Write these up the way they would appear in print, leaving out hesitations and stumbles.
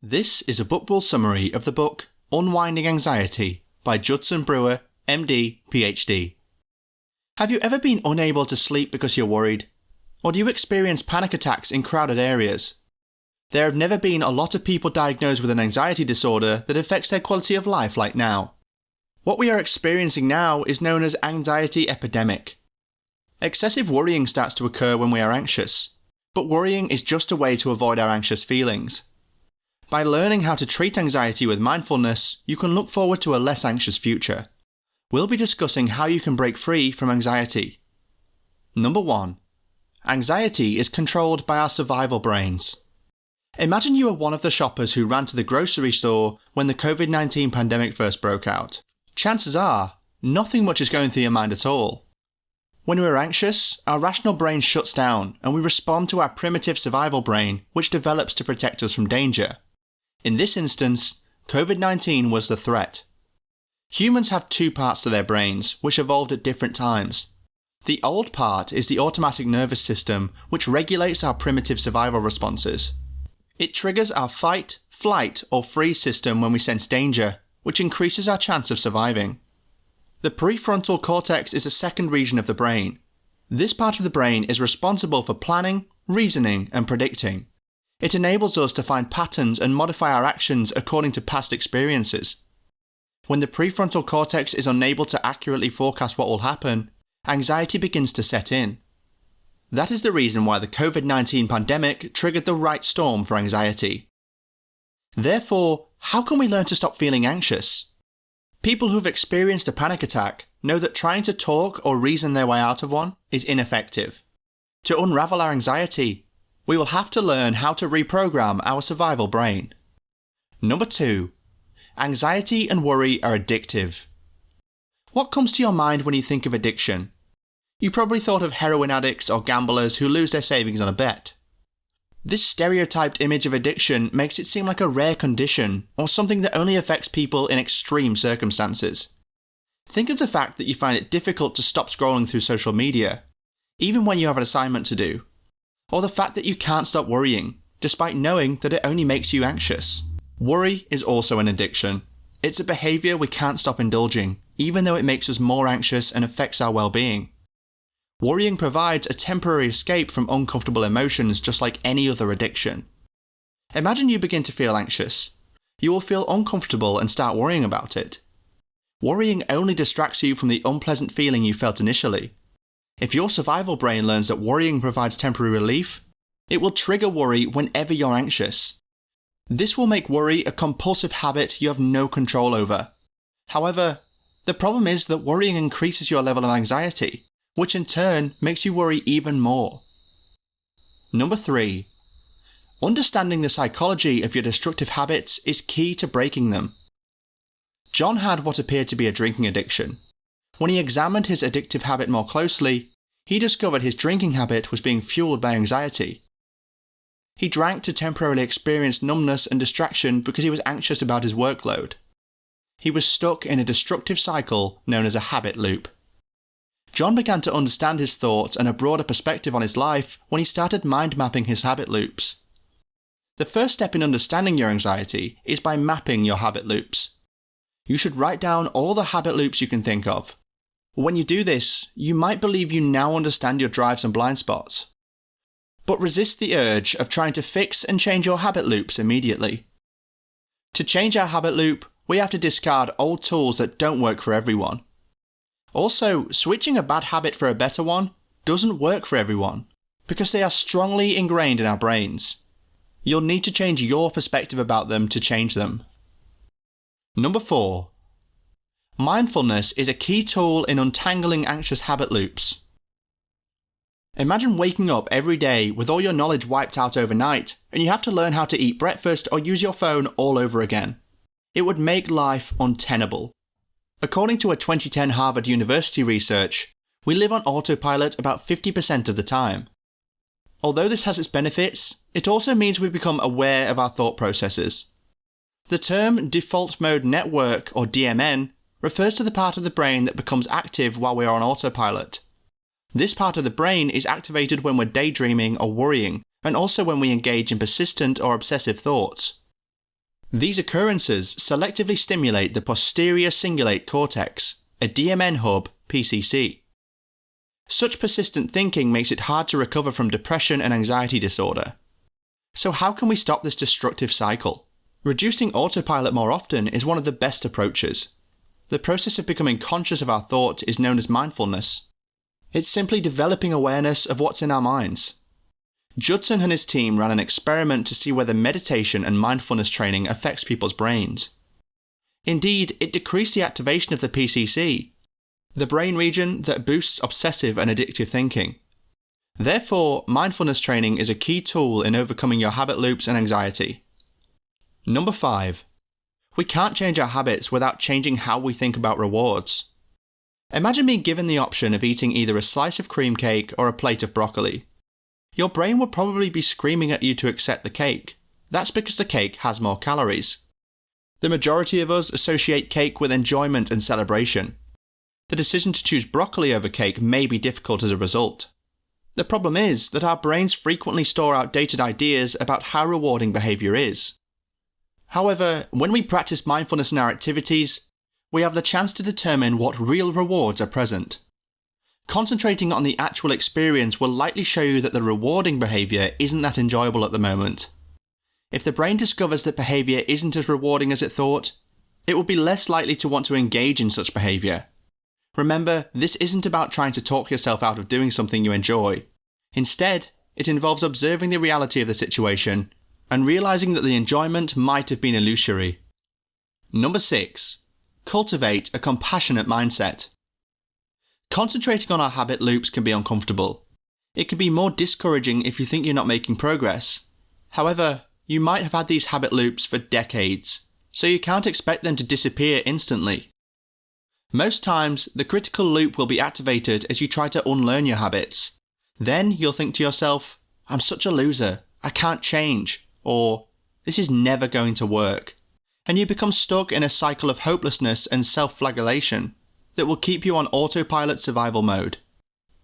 This is a bookball summary of the book Unwinding Anxiety by Judson Brewer, MD, PhD. Have you ever been unable to sleep because you're worried? Or do you experience panic attacks in crowded areas? There have never been a lot of people diagnosed with an anxiety disorder that affects their quality of life like now. What we are experiencing now is known as anxiety epidemic. Excessive worrying starts to occur when we are anxious, but worrying is just a way to avoid our anxious feelings. By learning how to treat anxiety with mindfulness, you can look forward to a less anxious future. We'll be discussing how you can break free from anxiety. Number 1. Anxiety is controlled by our survival brains. Imagine you are one of the shoppers who ran to the grocery store when the COVID-19 pandemic first broke out. Chances are, nothing much is going through your mind at all. When we're anxious, our rational brain shuts down and we respond to our primitive survival brain, which develops to protect us from danger. In this instance, COVID-19 was the threat. Humans have two parts to their brains, which evolved at different times. The old part is the automatic nervous system, which regulates our primitive survival responses. It triggers our fight, flight, or freeze system when we sense danger, which increases our chance of surviving. The prefrontal cortex is a second region of the brain. This part of the brain is responsible for planning, reasoning, and predicting. It enables us to find patterns and modify our actions according to past experiences. When the prefrontal cortex is unable to accurately forecast what will happen, anxiety begins to set in. That is the reason why the COVID-19 pandemic triggered the right storm for anxiety. Therefore, how can we learn to stop feeling anxious? People who've experienced a panic attack know that trying to talk or reason their way out of one is ineffective. To unravel our anxiety, we will have to learn how to reprogram our survival brain. Number 2. Anxiety and worry are addictive. What comes to your mind when you think of addiction? You probably thought of heroin addicts or gamblers who lose their savings on a bet. This stereotyped image of addiction makes it seem like a rare condition or something that only affects people in extreme circumstances. Think of the fact that you find it difficult to stop scrolling through social media, even when you have an assignment to do. Or the fact that you can't stop worrying, despite knowing that it only makes you anxious. Worry is also an addiction. It's a behaviour we can't stop indulging, even though it makes us more anxious and affects our well-being. Worrying provides a temporary escape from uncomfortable emotions just like any other addiction. Imagine you begin to feel anxious. You will feel uncomfortable and start worrying about it. Worrying only distracts you from the unpleasant feeling you felt initially. If your survival brain learns that worrying provides temporary relief, it will trigger worry whenever you're anxious. This will make worry a compulsive habit you have no control over. However, the problem is that worrying increases your level of anxiety, which in turn makes you worry even more. Number 3. Understanding the psychology of your destructive habits is key to breaking them. John had what appeared to be a drinking addiction. When he examined his addictive habit more closely, he discovered his drinking habit was being fueled by anxiety. He drank to temporarily experience numbness and distraction because he was anxious about his workload. He was stuck in a destructive cycle known as a habit loop. John began to understand his thoughts and a broader perspective on his life when he started mind mapping his habit loops. The first step in understanding your anxiety is by mapping your habit loops. You should write down all the habit loops you can think of. When you do this, you might believe you now understand your drives and blind spots. But resist the urge of trying to fix and change your habit loops immediately. To change our habit loop, we have to discard old tools that don't work for everyone. Also, switching a bad habit for a better one doesn't work for everyone, because they are strongly ingrained in our brains. You'll need to change your perspective about them to change them. Number 4. Mindfulness is a key tool in untangling anxious habit loops. Imagine waking up every day with all your knowledge wiped out overnight, and you have to learn how to eat breakfast or use your phone all over again. It would make life untenable. According to a 2010 Harvard University research, we live on autopilot about 50% of the time. Although this has its benefits, it also means we become aware of our thought processes. The term default mode network, or DMN, refers to the part of the brain that becomes active while we are on autopilot. This part of the brain is activated when we're daydreaming or worrying, and also when we engage in persistent or obsessive thoughts. These occurrences selectively stimulate the posterior cingulate cortex, a DMN hub PCC. Such persistent thinking makes it hard to recover from depression and anxiety disorder. So how can we stop this destructive cycle? Reducing autopilot more often is one of the best approaches. The process of becoming conscious of our thought is known as mindfulness. It's simply developing awareness of what's in our minds. Judson and his team ran an experiment to see whether meditation and mindfulness training affects people's brains. Indeed, it decreased the activation of the PCC, the brain region that boosts obsessive and addictive thinking. Therefore, mindfulness training is a key tool in overcoming your habit loops and anxiety. Number 5. We can't change our habits without changing how we think about rewards. Imagine being given the option of eating either a slice of cream cake or a plate of broccoli. Your brain will probably be screaming at you to accept the cake. That's because the cake has more calories. The majority of us associate cake with enjoyment and celebration. The decision to choose broccoli over cake may be difficult as a result. The problem is that our brains frequently store outdated ideas about how rewarding behaviour is. However, when we practice mindfulness in our activities, we have the chance to determine what real rewards are present. Concentrating on the actual experience will likely show you that the rewarding behaviour isn't that enjoyable at the moment. If the brain discovers that behaviour isn't as rewarding as it thought, it will be less likely to want to engage in such behaviour. Remember, this isn't about trying to talk yourself out of doing something you enjoy. Instead, it involves observing the reality of the situation and realising that the enjoyment might have been illusory. Number 6. Cultivate a compassionate mindset. Concentrating on our habit loops can be uncomfortable. It can be more discouraging if you think you're not making progress. However, you might have had these habit loops for decades, so you can't expect them to disappear instantly. Most times, the critical loop will be activated as you try to unlearn your habits. Then you'll think to yourself, I'm such a loser, I can't change, or this is never going to work. And you become stuck in a cycle of hopelessness and self-flagellation that will keep you on autopilot survival mode.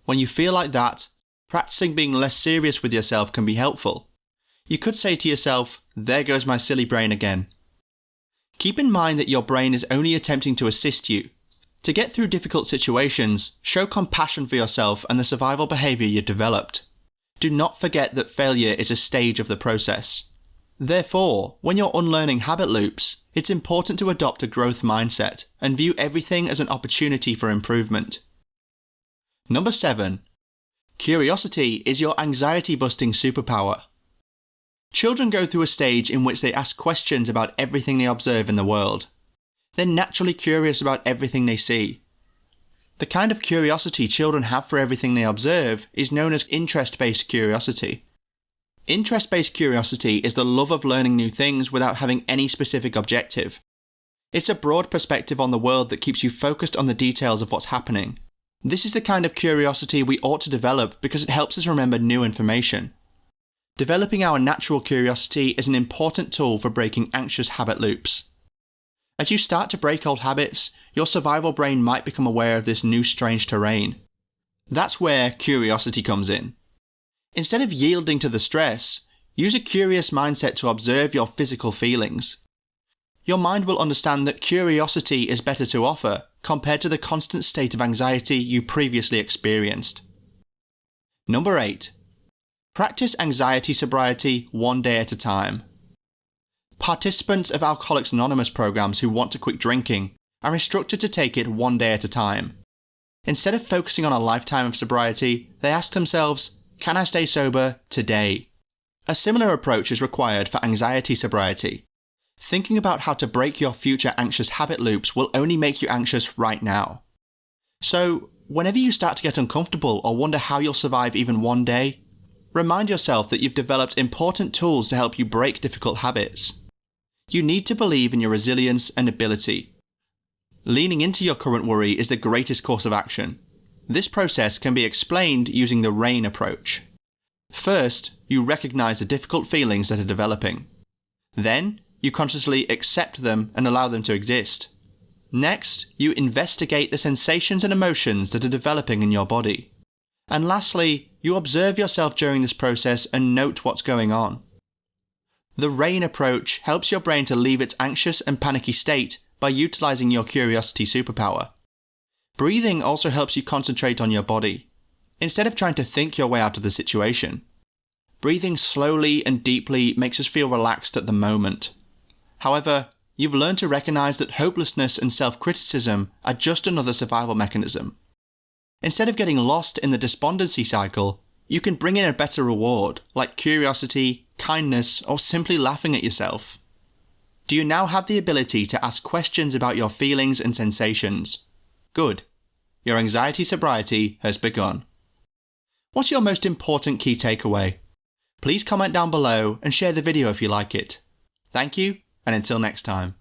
When you feel like that, practicing being less serious with yourself can be helpful. You could say to yourself, there goes my silly brain again. Keep in mind that your brain is only attempting to assist you. To get through difficult situations, show compassion for yourself and the survival behaviour you've developed. Do not forget that failure is a stage of the process. Therefore, when you're unlearning habit loops, it's important to adopt a growth mindset and view everything as an opportunity for improvement. Number 7. Curiosity is your anxiety-busting superpower. Children go through a stage in which they ask questions about everything they observe in the world. They're naturally curious about everything they see. The kind of curiosity children have for everything they observe is known as interest-based curiosity. Interest-based curiosity is the love of learning new things without having any specific objective. It's a broad perspective on the world that keeps you focused on the details of what's happening. This is the kind of curiosity we ought to develop because it helps us remember new information. Developing our natural curiosity is an important tool for breaking anxious habit loops. As you start to break old habits, your survival brain might become aware of this new strange terrain. That's where curiosity comes in. Instead of yielding to the stress, use a curious mindset to observe your physical feelings. Your mind will understand that curiosity is better to offer compared to the constant state of anxiety you previously experienced. Number 8. Practice anxiety sobriety one day at a time. Participants of Alcoholics Anonymous programs who want to quit drinking are instructed to take it one day at a time. Instead of focusing on a lifetime of sobriety, they ask themselves, can I stay sober today? A similar approach is required for anxiety sobriety. Thinking about how to break your future anxious habit loops will only make you anxious right now. So, whenever you start to get uncomfortable or wonder how you'll survive even one day, remind yourself that you've developed important tools to help you break difficult habits. You need to believe in your resilience and ability. Leaning into your current worry is the greatest course of action. This process can be explained using the RAIN approach. First, you recognize the difficult feelings that are developing. Then, you consciously accept them and allow them to exist. Next, you investigate the sensations and emotions that are developing in your body. And lastly, you observe yourself during this process and note what's going on. The RAIN approach helps your brain to leave its anxious and panicky state by utilizing your curiosity superpower. Breathing also helps you concentrate on your body, instead of trying to think your way out of the situation. Breathing slowly and deeply makes us feel relaxed at the moment. However, you've learned to recognize that hopelessness and self-criticism are just another survival mechanism. Instead of getting lost in the despondency cycle, you can bring in a better reward, like curiosity, kindness, or simply laughing at yourself. Do you now have the ability to ask questions about your feelings and sensations? Good. Your anxiety sobriety has begun. What's your most important key takeaway? Please comment down below and share the video if you like it. Thank you, and until next time.